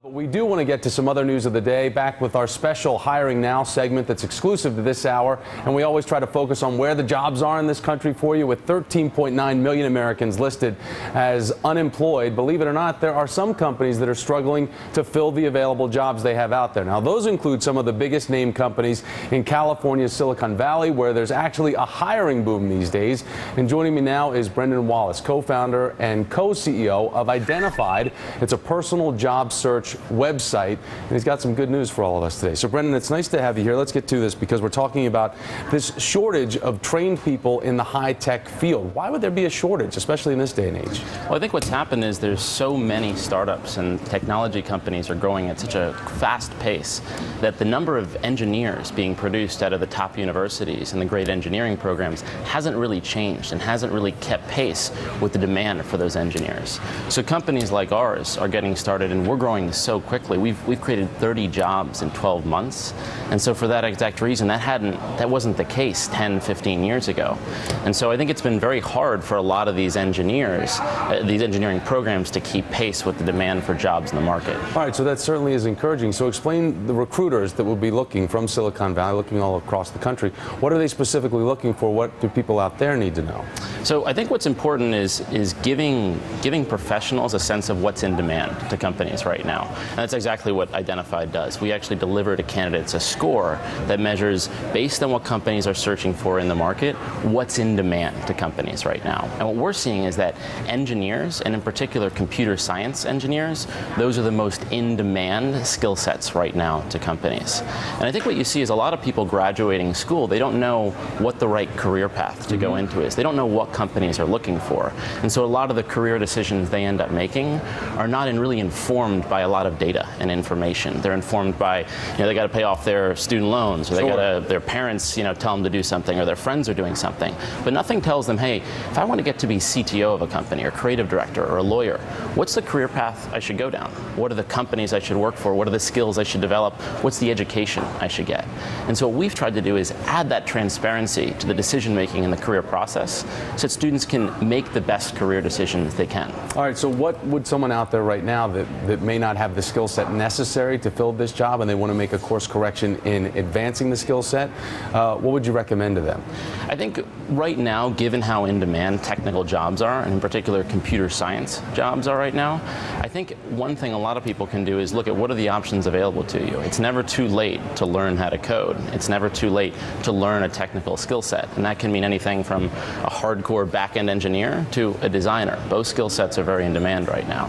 But we do want to get to some other news of the day, back with our special Hiring Now segment that's exclusive to this hour. And we always try to focus on where the jobs are in this country for you, with 13.9 million Americans listed as unemployed. Believe it or not, there are some companies that are struggling to fill the available jobs they have out there. Now, those include some of the biggest name companies in California's Silicon Valley, where there's actually a hiring boom these days. And joining me now is Brendan Wallace, co-founder and co-CEO of Identified. It's a personal job search website, and he's got some good news for all of us today. So Brendan, it's nice to have you here. Let's get to this, because we're talking about this shortage of trained people in the high-tech field. Why would there be a shortage, especially in this day and age? Well, I think what's happened is there's so many startups and technology companies are growing at such a fast pace that the number of engineers being produced out of the top universities and the great engineering programs hasn't really changed and hasn't really kept pace with the demand for those engineers. So companies like ours are getting started, and we're growing so quickly. We've created 30 jobs in 12 months. And so for that exact reason, that wasn't the case 10, 15 years ago. And so I think it's been very hard for a lot of these engineers, these engineering programs, to keep pace with the demand for jobs in the market. All right, so that certainly is encouraging. So explain the recruiters that will be looking from Silicon Valley, looking all across the country. What are they specifically looking for? What do people out there need to know? So I think what's important is giving professionals a sense of what's in demand to companies right now. And that's exactly what Identified does. We actually deliver to candidates a score that measures, based on what companies are searching for in the market, what's in demand to companies right now. And what we're seeing is that engineers, and in particular computer science engineers, those are the most in-demand skill sets right now to companies. And I think what you see is a lot of people graduating school, they don't know what the right career path to go into is. They don't know what companies are looking for. And so a lot of the career decisions they end up making are not really informed by a lot of data and information. They're informed by, they got to pay off their student loans, or their parents, tell them to do something, or their friends are doing something. But nothing tells them, hey, if I want to get to be CTO of a company, or creative director, or a lawyer, what's the career path I should go down? What are the companies I should work for? What are the skills I should develop? What's the education I should get? And so what we've tried to do is add that transparency to the decision making in the career process, so that students can make the best career decisions they can. All right, so what would someone out there right now that may not have the skill set necessary to fill this job, and they want to make a course correction in advancing the skill set, what would you recommend to them? I think right now, given how in demand technical jobs are, and in particular computer science jobs are right now, I think one thing a lot of people can do is look at what are the options available to you. It's never too late to learn how to code. It's never too late to learn a technical skill set. And that can mean anything from a hardcore back-end engineer to a designer. Both skill sets are very in demand right now.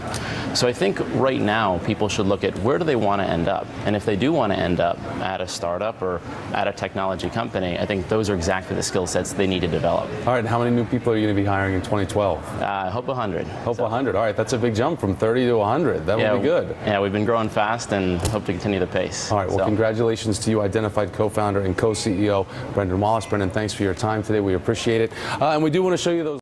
So I think right now people should look at where do they want to end up. And if they do want to end up at a startup or at a technology company, I think those are exactly the skill sets they need to develop. All right, how many new people are you going to be hiring in 2012? I hope 100. Hope 100. All right, that's a big jump from 30 to 100. That would be good. Yeah, we've been growing fast and hope to continue the pace. All right, well, congratulations to you, Identified co-founder and co-CEO Brendan Wallace. Brendan, thanks for your time today. We appreciate it. And we do want to show you those